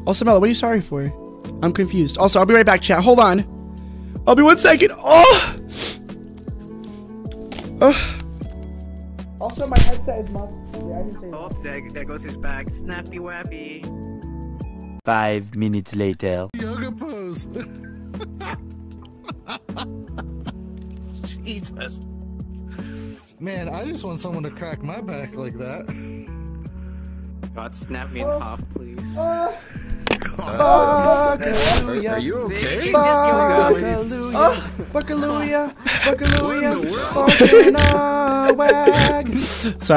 Also, Mello, what are you sorry for? I'm confused. Also, I'll be right back, chat. Hold on. I'll be 1 second. Oh! Also, my headset is muffled. Yeah, I didn't say that. Oh, there goes his back. Snappy wappy. 5 minutes later. Yoga pose. Jesus. Man, I just want someone to crack my back like that. God, snap me in half, please. Are you okay? Buckalooya, What in the world? Sorry.